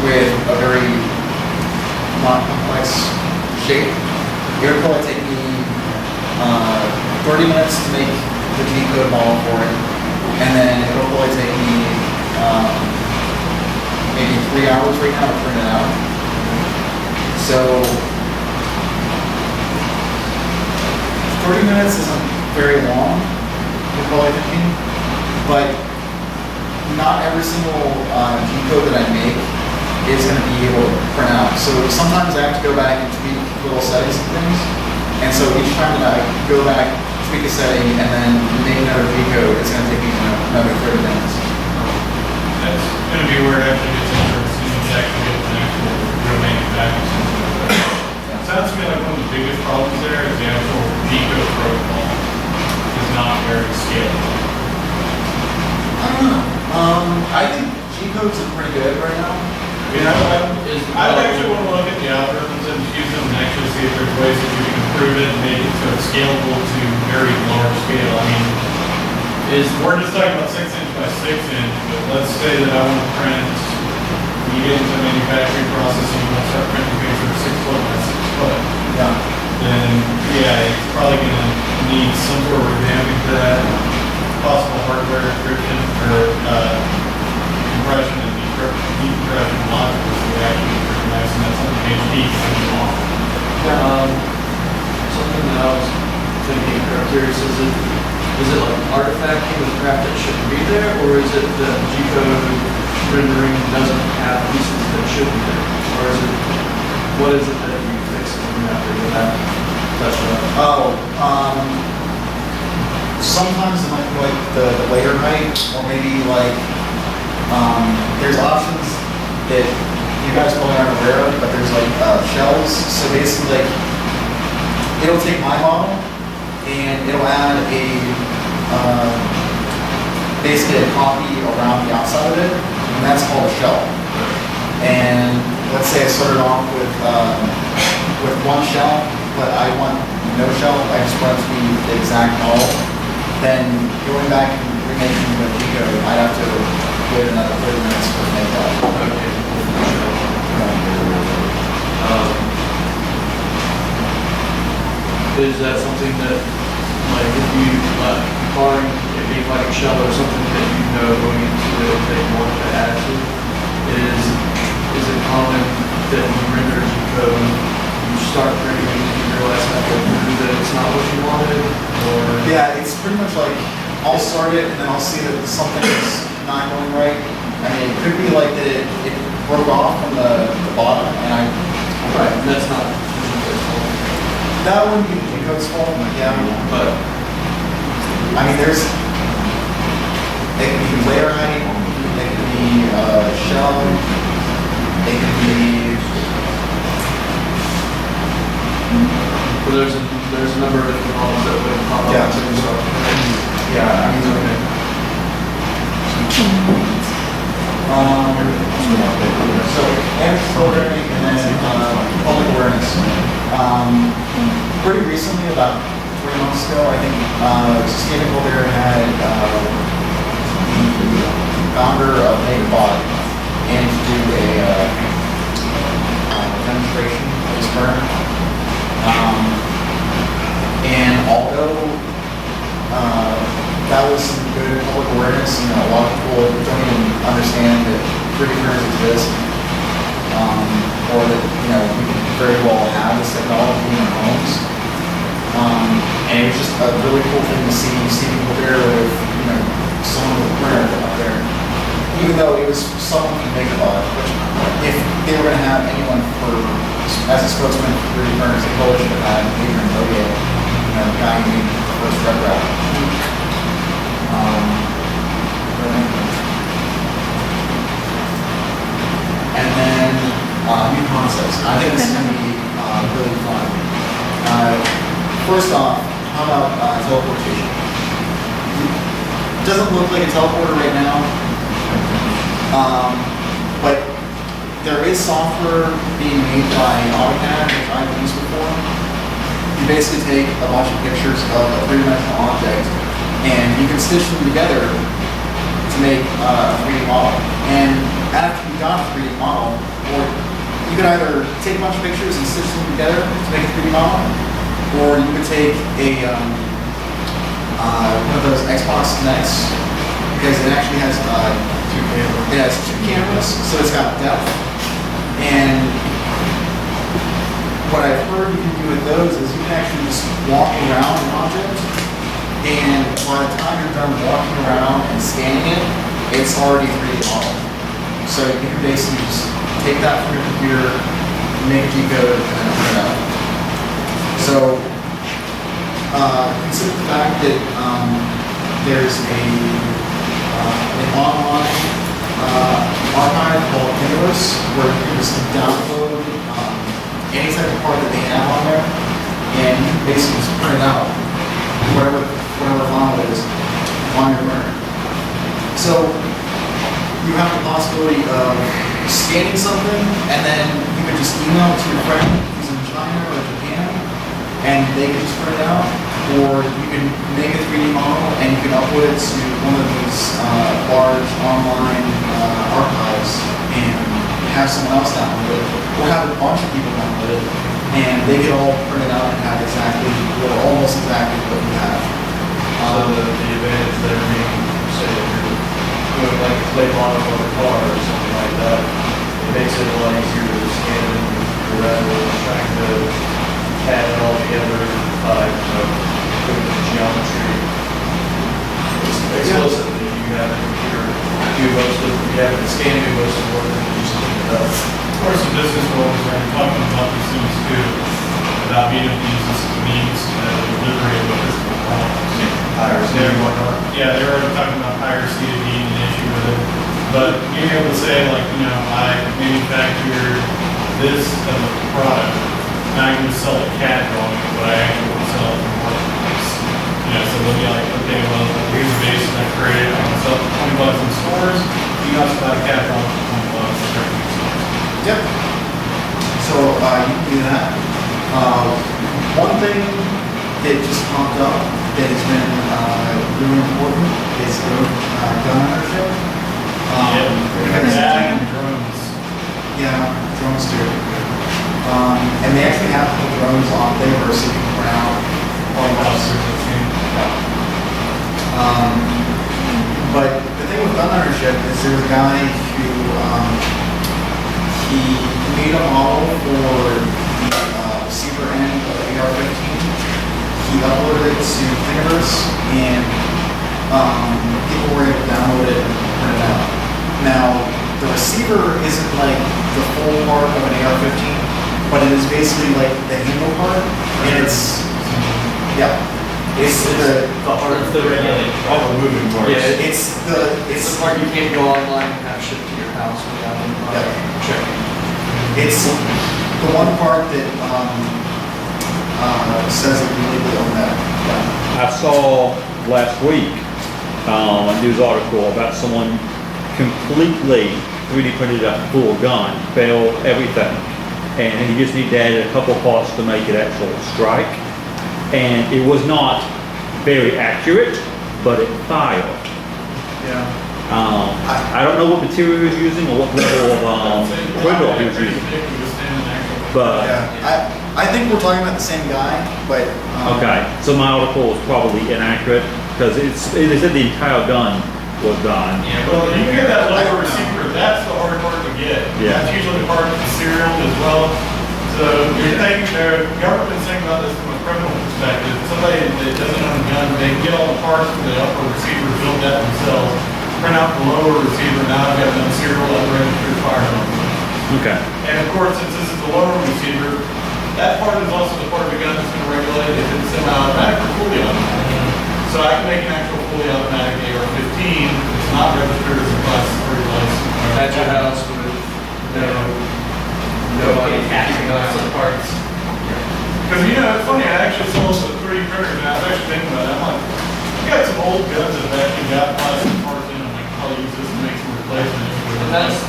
with a very non-complex shape. It would probably take me 30 minutes to make the G-code model for it, and then it will probably take me maybe 3 hours right now to print it out. So 30 minutes isn't very long, you're probably thinking, but not every single G-code that I make is going to be able to print out. So sometimes I have to go back and tweak little settings and things. And so each time that I go back, tweak a setting, and then make another G-code, it's going to take me another 30 minutes. That's going to be where it actually gets interesting to actually get an actual real manufacturing system. It sounds to me like one of the biggest problems there is the actual G-code protocol is not very scalable. I don't know. I think G-codes are pretty good right now. I actually want to look at the algorithms and use them and actually see if there's ways that you can improve it and make it so it's scalable to very large scale. I mean, we're just talking about 6 inch by 6 inch, but let's say that I want to print, you get into the manufacturing process and you want to start printing things that are 6 foot by 6 foot. Yeah. Then, yeah, it's probably going to need some sort of revamping for that, possible hardware encryption or compression and decompression modules that we actually recognize, and that's something HP can offer. Something that I was thinking or curious, is it like artifacting with crap that shouldn't be there, or is it that G-code rendering doesn't have pieces that should be there? Or is it, what is it that you fix after you have touched it up? Sometimes it might be like the layer height, or maybe like there's options that you guys probably aren't aware of, but there's like shells. So basically, like it'll take my model and it'll add a basically a copy around the outside of it, and that's called a shell. And let's say I started off with one shell, but I want no shell. I just want it to be the exact model. Then going back and remaking the G-code, I'd have to wait another 30 minutes to make that. Okay. Is that something that, like, if you, barring it being like a shell or something that you know going into it that you want to add to, is it common that when you render a G-code, you start printing and you realize halfway through that it's not what you wanted, or? Yeah, it's pretty much like I'll start it and then I'll see that something's not going right. I mean, it could be like that it broke off from the bottom, and Right, that's not. that wouldn't be the G-code's fault, but yeah. But I mean, it could be layer height, it could be shell, it could be. well, there's a number of different models that would pop up. Yeah. Too, so. Yeah, I mean, Okay. So, anti-programming and then public awareness. Pretty recently, about 3 months ago, I think Stephen Colbert had the founder of Megabot and to do a demonstration of his firm. And although that was some good public awareness, a lot of people don't even understand that 3D printers exist, or that we can very well have this technology in our homes. And it was just a really cool thing to see people there with someone with a printer up there, even though it was someone from Megabot. Which, if they were going to have anyone as a spokesman for 3D printers, they probably should have had Adrian Loge, the guy who made the first red wrap. And then new concepts. I think this is going to be really fun. First off, how about teleportation? It doesn't look like a teleporter right now, but there is software being made by AutoCAD, which I've used before. You basically take a bunch of pictures of a three-dimensional object, and you can stitch them together to make a 3D model. And after you got a 3D model, you could either take a bunch of pictures and stitch them together to make a 3D model, or you could take one of those Xbox Kinects, because it actually has it has two cameras, so it's got depth. And what I've heard you can do with those is you can actually just walk around an object, and by the time you're done walking around and scanning it, it's already 3D model. So you can basically just take that from your computer, make a G-code, and then print it out. So consider the fact that there's an online archive called Universe, where you can just download any type of part that they have on there, and you can basically just print it out, whatever file it is, on your printer. So you have the possibility of scanning something, and then you can just email it to your friend who's in China or Japan, and they can just print it out. Or you can make a 3D model and you can upload it to one of these large online archives and have someone else download it, or have a bunch of people download it, and they can all print it out and have almost exactly what you have. So the advantage there being, say, if you're doing like a plate model of a car or something like that, it makes it a lot easier to scan it rather than trying to CAD it all together by, putting the geometry explicitly. You have a computer do most of, you have the scan do most of the work, and you just clean it up. Of course, the business world is already talking about these things too, about being able to use this as a means to delivery of a physical product. Piracy and whatnot. Yeah, they're already talking about piracy being an issue with it. But being able to say, like, I manufactured this as a product, now I'm going to sell a CAD drawing, but I actually want to sell it in the marketplace. So they'll be like, okay, well, here's a base that I created, I'm going to sell it for $20 in stores. You guys buy a CAD drawing for $20 in Yep. So you can do that. One thing that just popped up that has been really important is gun ownership. Yeah, and drones. Yeah, drones too. And they actually have to put drones on there so you can print out all the but the thing with gun ownership is there was a guy who he made a model for the receiver end of the AR-15. He uploaded it to Thingiverse, and people were able to download it and print it out. Now, the receiver isn't like the full part of an AR-15, but it is basically like the handle part, and it's the part of the regulated. All the moving parts. Yeah, it's the part you can't go online and have shipped to your house without checking. It's the one part that says that you legally own that. I saw last week a news article about someone completely 3D printed a full gun, failed everything, and he just needed to add a couple parts to make it actual strike. And it was not very accurate, but it fired. Yeah. I don't know what material he was using or what level of printer he was using, but I think we're talking about the same guy, but okay. So my article was probably inaccurate because they said the entire gun was gone. Yeah, well, you can get that lower receiver, that's the hard part to get. Yeah. That's usually the part that's serial as well. So you're thinking, the government's thinking about this from a criminal perspective. Somebody that doesn't own a gun, they get all the parts for the upper receiver, build that themselves, print out the lower receiver, now I've got no serial unregistered firearm. Okay. And of course, since this is the lower receiver, that part is also the part of the gun that's going to regulate if it's semi-automatic or fully automatic. So I can make an actual fully automatic AR-15. It's not registered as a class 3 license. At your house with nobody attaching us to parts. Because, it's funny, I actually sold the 3D printers, and I was actually thinking about it. I'm like, I got some old guns that have actually got plastic parts in them. I can probably use this to make some replacements. That's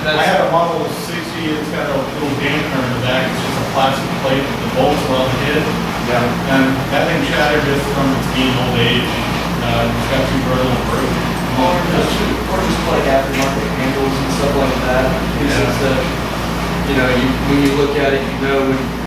I have a Model 60, it's got a little dampener in the back, it's just a plastic plate with the bolts around the head. yeah. And that thing shattered just from its being old age. It's got too brittle and broken. Or just like aftermarket handles and stuff like that. Yeah. you know, when you look at it, you know when